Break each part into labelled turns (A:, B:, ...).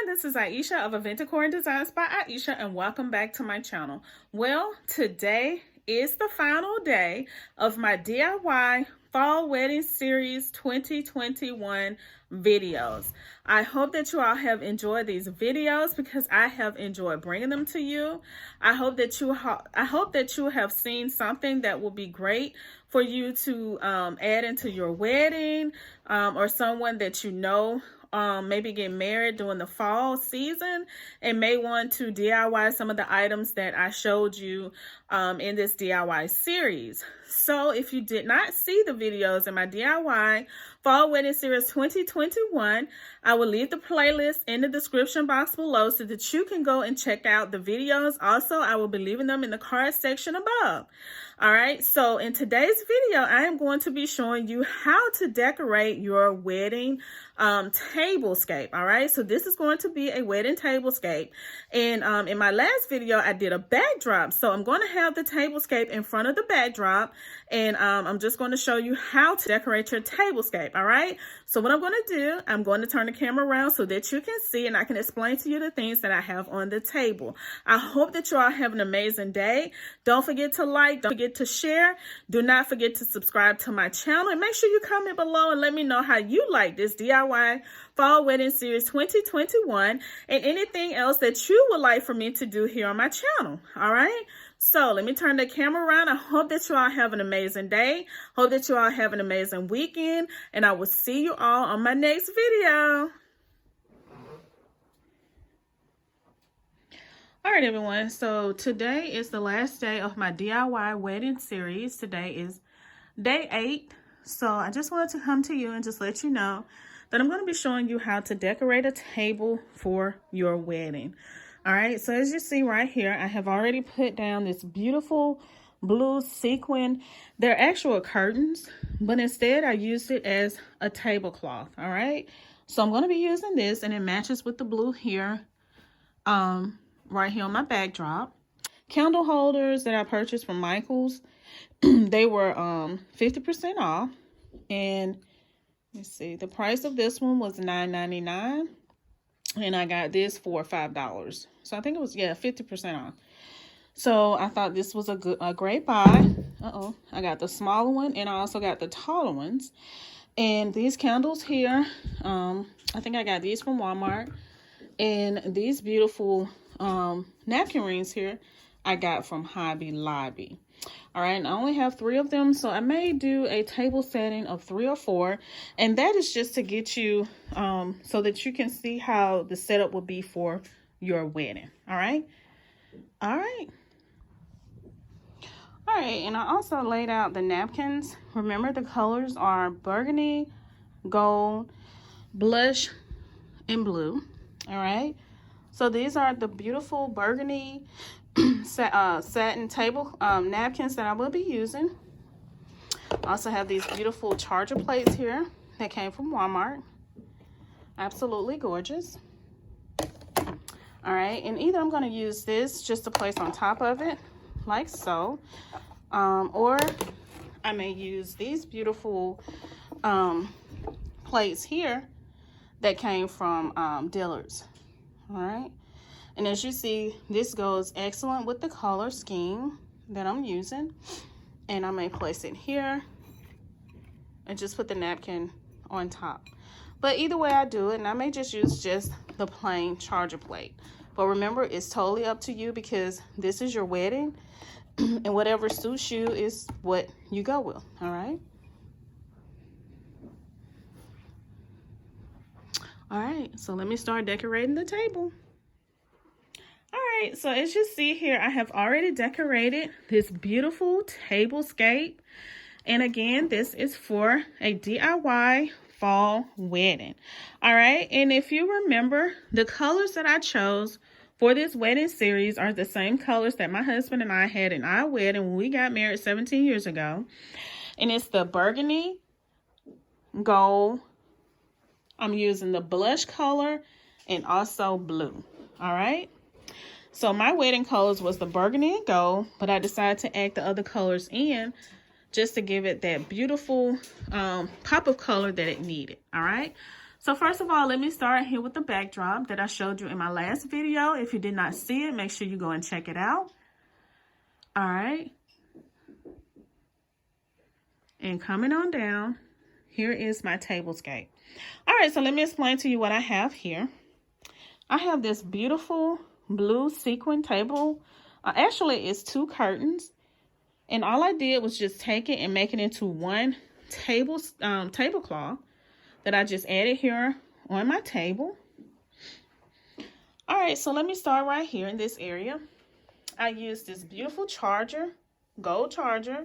A: this is Ieasha of Decor and Designs by Ieasha, and welcome back to my channel. Well, today is the final day of my DIY Fall Wedding Series 2021 videos. I hope that you all have enjoyed these videos because I have enjoyed bringing them to you. I hope that you have seen something that will be great for you to add into your wedding, or someone that you know maybe get married during the fall season and may want to DIY some of the items that I showed you in this DIY series. So if you did not see the videos in my DIY Fall Wedding Series 2021, I will leave the playlist in the description box below so that you can go and check out the videos. Also, I will be leaving them in the card section above. All right, so in today's video, I am going to be showing you how to decorate your wedding tablescape. All right, so this is going to be a wedding tablescape. And in my last video, I did a backdrop. So I'm going to have the tablescape in front of the backdrop, and I'm just going to show you how to decorate your tablescape. All right, so what I'm going to do, I'm going to turn the camera around so that you can see and I can explain to you the things that I have on the table. I hope that you all have an amazing day. Don't forget to like, don't forget to share. Do not forget to subscribe to my channel, and make sure you comment below and let me know how you like this DIY Fall Wedding Series 2021 and anything else that you would like for me to do here on my channel. All right, so let me turn the camera around. I hope that you all have an amazing day. Hope that you all have an amazing weekend, and I will see you all on my next video. All right, everyone, so today is the last day of my DIY wedding series. Today is day 8. So I just wanted to come to you and just let you know that I'm going to be showing you how to decorate a table for your wedding. All right, so as you see right here, I have already put down this beautiful blue sequin. They're actual curtains, but instead I used it as a tablecloth. All right, so I'm going to be using this, and it matches with the blue here, right here on my backdrop. Candle holders that I purchased from Michael's. They were 50% off, and let's see, the price of this one was $9.99, and I got this for $5. So I think it was, yeah, 50% off. So I thought this was a great buy. I got the smaller one, and I also got the taller ones. And these candles here, I think I got these from Walmart, and these beautiful napkin rings here I got from Hobby Lobby. All right, and I only have 3 of them, so I may do a table setting of 3 or 4, and that is just to get you so that you can see how the setup will be for your wedding. All right, and I also laid out the napkins. Remember, the colors are burgundy, gold, blush, and blue. All right, so these are the beautiful burgundy satin table napkins that I will be using. I also have these beautiful charger plates here that came from Walmart. Absolutely gorgeous. All right, and either I'm going to use this just to place on top of it like so, or I may use these beautiful plates here that came from Dillard's. All right, and as you see, this goes excellent with the color scheme that I'm using. And I may place it here and just put the napkin on top. But either way I do it, and I may just use just the plain charger plate. But remember, it's totally up to you because this is your wedding, and whatever suits you is what you go with. All right. All right, so let me start decorating the table. All right, so as you see here, I have already decorated this beautiful tablescape. And again, this is for a DIY fall wedding. All right, and if you remember, the colors that I chose for this wedding series are the same colors that my husband and I had in our wedding when we got married 17 years ago. And it's the burgundy, gold, I'm using the blush color, and also blue. All right. So my wedding colors was the burgundy and gold, but I decided to add the other colors in just to give it that beautiful pop of color that it needed. All right. So first of all, let me start here with the backdrop that I showed you in my last video. If you did not see it, make sure you go and check it out. All right. And coming on down, here is my tablescape. All right, so let me explain to you what I have here. I have this beautiful blue sequin table. Actually, it's 2 curtains. And all I did was just take it and make it into one tablecloth that I just added here on my table. All right, so let me start right here in this area. I used this beautiful charger, gold charger,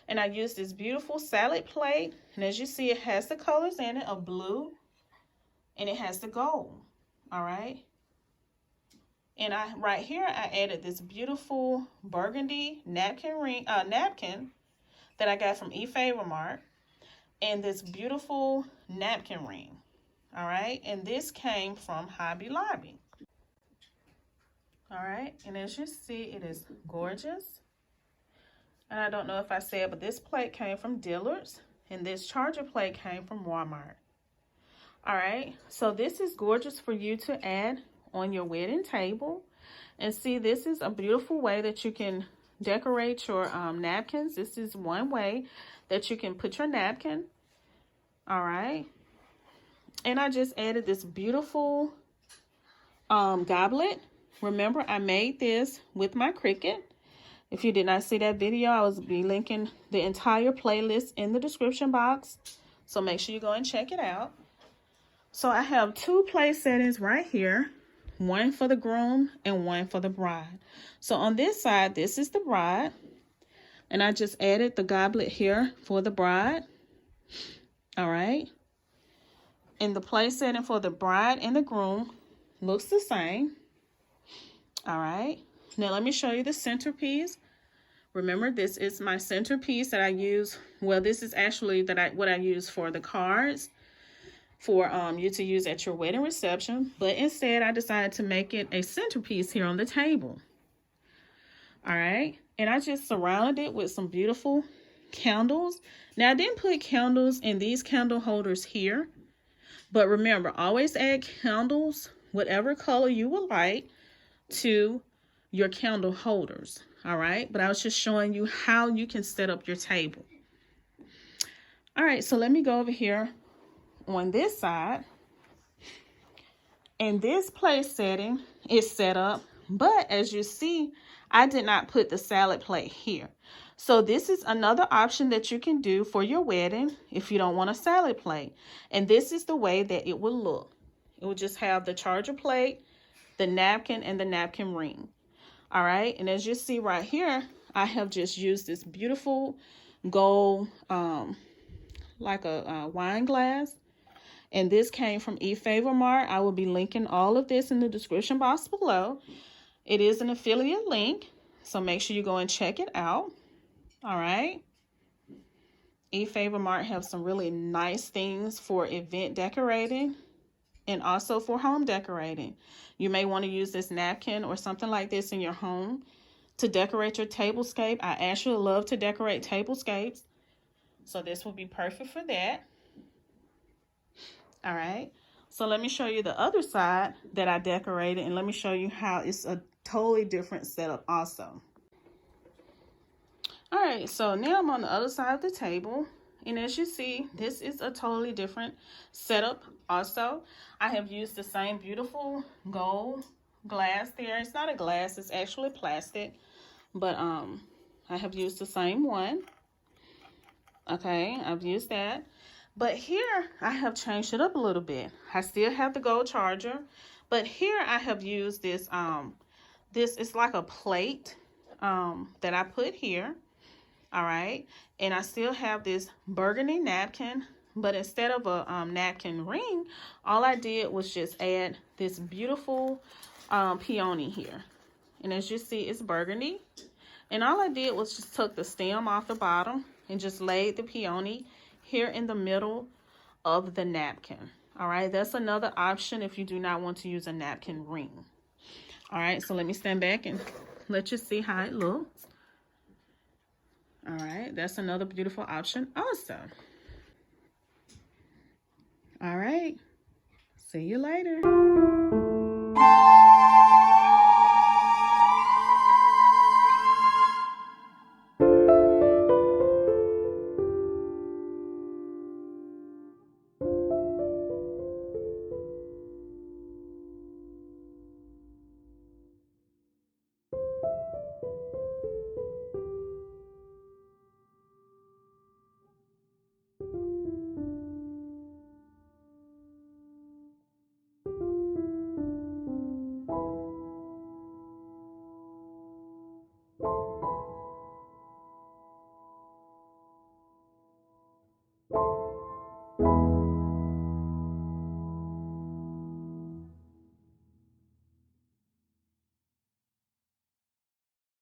A: and I used this beautiful salad plate. And as you see, it has the colors in it of blue and it has the gold. All right. And right here, I added this beautiful burgundy napkin that I got from Efavormart, and this beautiful napkin ring. All right. And this came from Hobby Lobby. All right. And as you see, it is gorgeous. And I don't know if I said, but this plate came from Dillard's, and this charger plate came from Walmart. All right. So this is gorgeous for you to add on your wedding table. And see, this is a beautiful way that you can decorate your napkins. This is one way that you can put your napkin. All right. And I just added this beautiful goblet. Remember, I made this with my CRICUT. If you did not see that video, I will be linking the entire playlist in the description box. So make sure you go and check it out. So I have 2 place settings right here. One for the groom and one for the bride. So on this side, this is the bride. And I just added the goblet here for the bride. All right. And the place setting for the bride and the groom looks the same. All right. Now let me show you the centerpiece. Remember, this is my centerpiece that I use. Well, this is actually what I use for the cards for you to use at your wedding reception. But instead, I decided to make it a centerpiece here on the table. All right. And I just surrounded it with some beautiful candles. Now, I didn't put candles in these candle holders here. But remember, always add candles, whatever color you would like, to your candle holders. All right. But I was just showing you how you can set up your table. All right. So let me go over here on this side. And this place setting is set up. But as you see, I did not put the salad plate here. So this is another option that you can do for your wedding if you don't want a salad plate. And this is the way that it will look. It will just have the charger plate, the napkin, and the napkin ring. All right. And as you see right here, I have just used this beautiful gold, like a wine glass. And this came from Efavormart. I will be linking all of this in the description box below. It is an affiliate link, so make sure you go and check it out. All right. Efavormart has some really nice things for event decorating and also for home decorating. You may want to use this napkin or something like this in your home to decorate your tablescape. I actually love to decorate tablescapes, so this will be perfect for that. All right. So let me show you the other side that I decorated, and let me show you how it's a totally different setup also. All right, so now I'm on the other side of the table, and as you see, this is a totally different setup also. I have used the same beautiful gold glass there. It's not a glass, it's actually plastic, but I have used the same one. Okay, I've used that. But here I have changed it up a little bit. I still have the gold charger, but here I have used this, this is like a plate that I put here. All right. And I still have this burgundy napkin, but instead of a napkin ring, all I did was just add this beautiful peony here. And as you see, it's burgundy. And all I did was just took the stem off the bottom and just laid the peony here in the middle of the napkin. All right, that's another option if you do not want to use a napkin ring. All right, so let me stand back and let you see how it looks. All right, that's another beautiful option also. All right, See you later.